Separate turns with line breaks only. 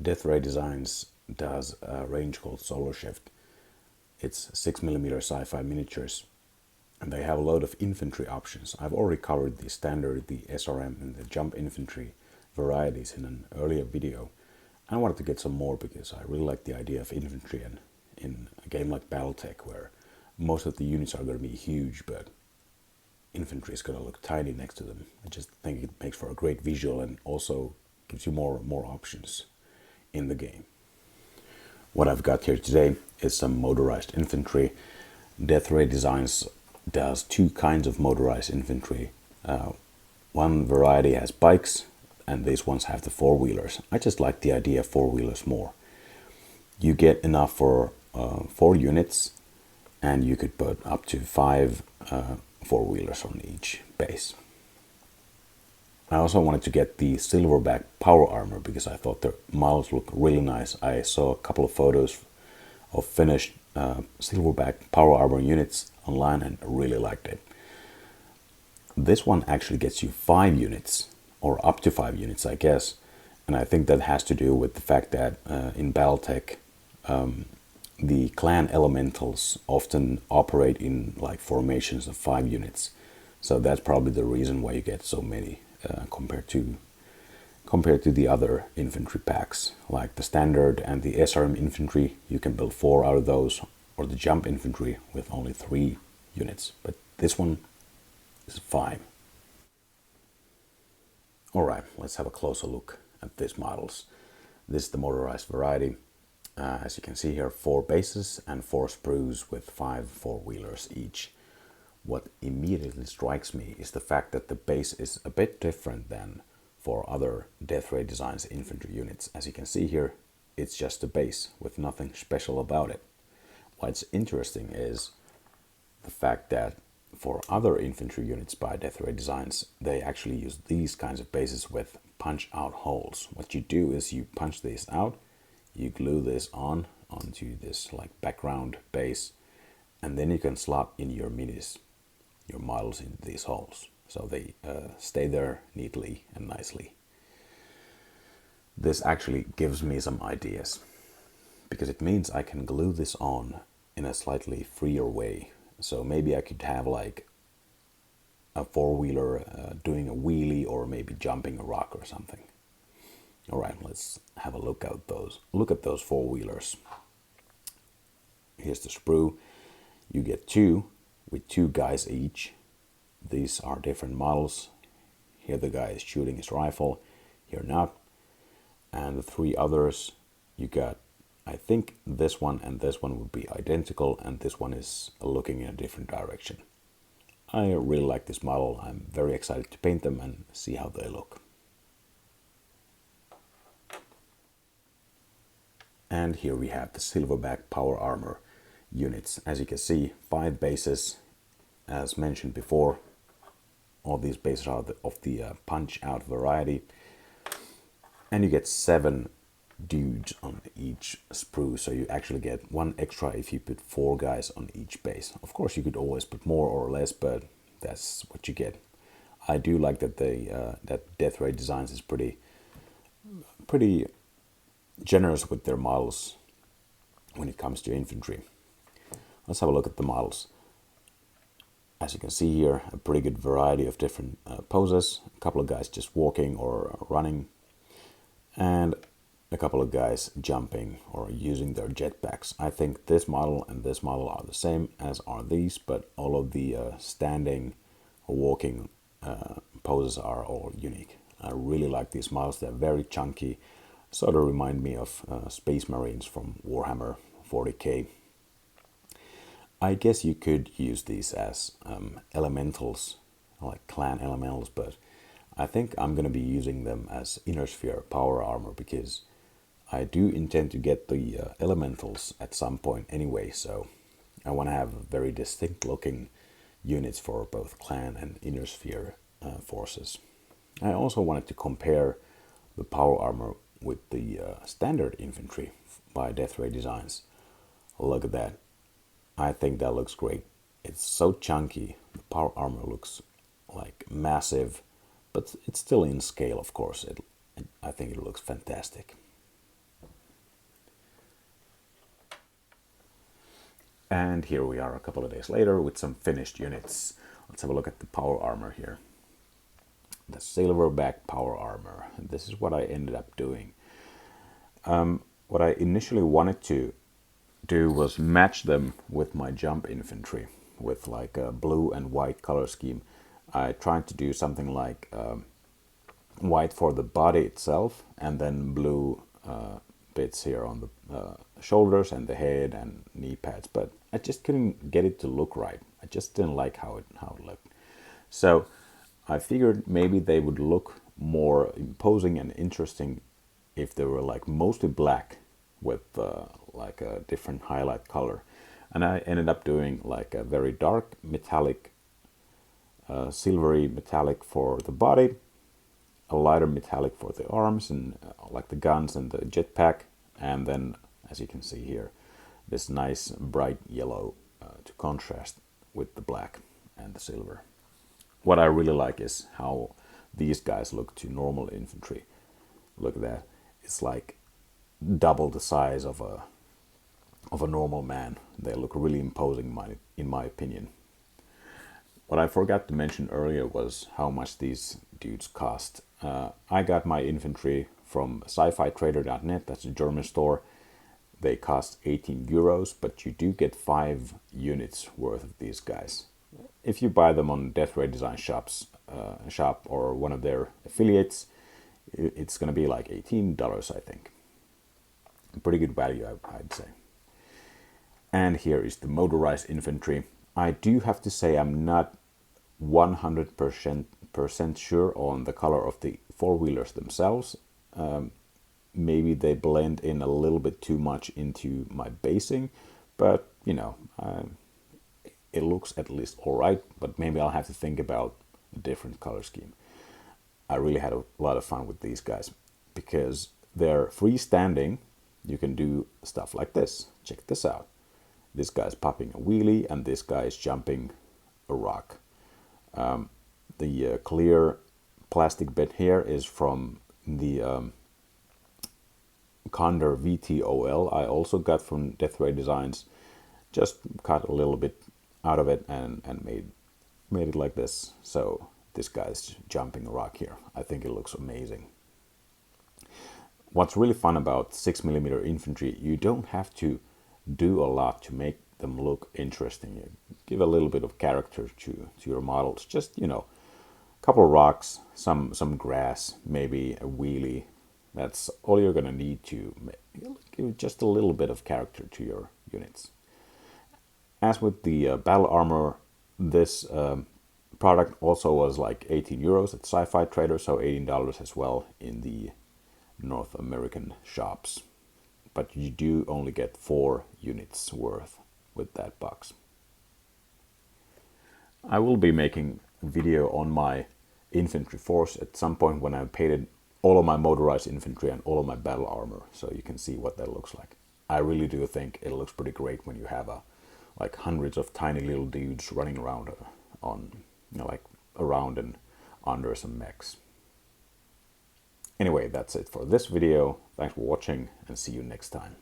Death Ray Designs does a range called Solar Shift. It's 6mm sci-fi miniatures, and they have a load of infantry options. I've already covered the standard, the SRM, and the jump infantry varieties in an earlier video. I wanted to get some more because I really like the idea of infantry, and in a game like Battletech, where most of the units are going to be huge, but infantry is going to look tiny next to them. I just think it makes for a great visual and also gives you more options in the game. What I've got here today is some motorized infantry. Death Ray Designs does two kinds of motorized infantry. One variety has bikes, and these ones have the four-wheelers. I just like the idea of four-wheelers more. You get enough for 4 units, and you could put up to 5 four-wheelers on each base. I also wanted to get the silverback power armor because I thought the models looked really nice. I saw a couple of photos of finished silverback power armor units online and really liked it. This one actually gets you 5 units, or up to 5 units, I guess. And I think that has to do with the fact that in Battletech, the clan elementals often operate in like formations of 5 units. So that's probably the reason why you get so many compared to the other infantry packs. Like the standard and the SRM infantry, you can build 4 out of those, or the jump infantry with only 3 units. But this one is 5. Alright, let's have a closer look at these models. This is the motorized variety. As you can see here, 4 bases and 4 sprues with 5 four-wheelers each. What immediately strikes me is the fact that the base is a bit different than for other Death Ray Designs infantry units. As you can see here, it's just a base with nothing special about it. What's interesting is the fact that for other infantry units by Death Ray Designs, they actually use these kinds of bases with punch-out holes. What you do is you punch this out, you glue this onto this like background base, and then you can slot in your minis, your models, into these holes, so they stay there neatly and nicely. This actually gives me some ideas, because it means I can glue this on in a slightly freer way. So maybe I could have like a four-wheeler doing a wheelie, or maybe jumping a rock or something. All right, let's have a look at those. Look at those four-wheelers. Here's the sprue. You get 2 with 2 guys each. These are different models. Here the guy is shooting his rifle, here not. And the 3 others, you got, I think this one and this one would be identical, and this one is looking in a different direction. I really like this model. I'm very excited to paint them and see how they look. And here we have the silverback power armor units. As you can see, 5 bases, as mentioned before. All these bases are of the punch-out variety. And you get 7 dudes on each sprue, so you actually get 1 extra if you put 4 guys on each base. Of course, you could always put more or less, but that's what you get. I do like that that Death Ray Designs is pretty generous with their models when it comes to infantry. Let's have a look at the models. As you can see here, a pretty good variety of different poses. A couple of guys just walking or running, and a couple of guys jumping or using their jetpacks. I think this model and this model are the same as are these, but all of the standing or walking poses are all unique. I really like these models. They're very chunky, sort of remind me of Space Marines from Warhammer 40k. I guess you could use these as elementals, like clan elementals, but I think I'm going to be using them as Inner Sphere power armor, because I do intend to get the elementals at some point anyway, so I want to have very distinct looking units for both clan and Inner Sphere forces. I also wanted to compare the power armor with the standard infantry by Death Ray Designs. Look at that. I think that looks great. It's so chunky. The power armor looks like massive, but it's still in scale, of course. I think it looks fantastic. And here we are a couple of days later with some finished units. Let's have a look at the power armor here. The silverback power armor. This is what I ended up doing. What I initially wanted to do was match them with my jump infantry with like a blue and white color scheme. I tried to do something like white for the body itself and then blue bits here on the shoulders and the head and knee pads, but I just couldn't get it to look right. I just didn't like how it looked. So I figured maybe they would look more imposing and interesting if they were like mostly black with like a different highlight color. And I ended up doing like a very dark metallic, silvery metallic for the body, a lighter metallic for the arms and like the guns and the jetpack, and then as you can see here, this nice bright yellow to contrast with the black and the silver. What I really like is how these guys look to normal infantry. Look at that. It's like double the size of a normal man. They look really imposing in my opinion. What I forgot to mention earlier was how much these dudes cost. I got my infantry from sci-fi-trader.net, that's a German store. They cost 18 euros, but you do get 5 units worth of these guys. If you buy them on Death Ray Design shop or one of their affiliates, it's going to be like $18, I think. Pretty good value, I'd say. And here is the motorized infantry. I do have to say I'm not 100% sure on the color of the four-wheelers themselves. Maybe they blend in a little bit too much into my basing, but you know, it looks at least all right, but maybe I'll have to think about a different color scheme. I really had a lot of fun with these guys because they're freestanding. You can do stuff like this. Check this out. This guy's popping a wheelie and this guy is jumping a rock. The clear plastic bit here is from the Condor VTOL I also got from Death Ray Designs. Just cut a little bit out of it and made it like this. So this guy's jumping a rock here. I think it looks amazing. What's really fun about 6mm infantry, you don't have to do a lot to make them look interesting. You give a little bit of character to your models. Just, you know, a couple of rocks, some grass, maybe a wheelie. That's all you're gonna need to give just a little bit of character to your units. As with the battle armor, this product also was like 18 euros at Sci-Fi Trader, so $18 as well in the North American shops. But you do only get 4 units worth with that box. I will be making a video on my infantry force at some point when I've painted all of my motorized infantry and all of my battle armor, so you can see what that looks like. I really do think it looks pretty great when you have like hundreds of tiny little dudes running around on, you know, like around and under some mechs. Anyway, that's it for this video. Thanks for watching and see you next time.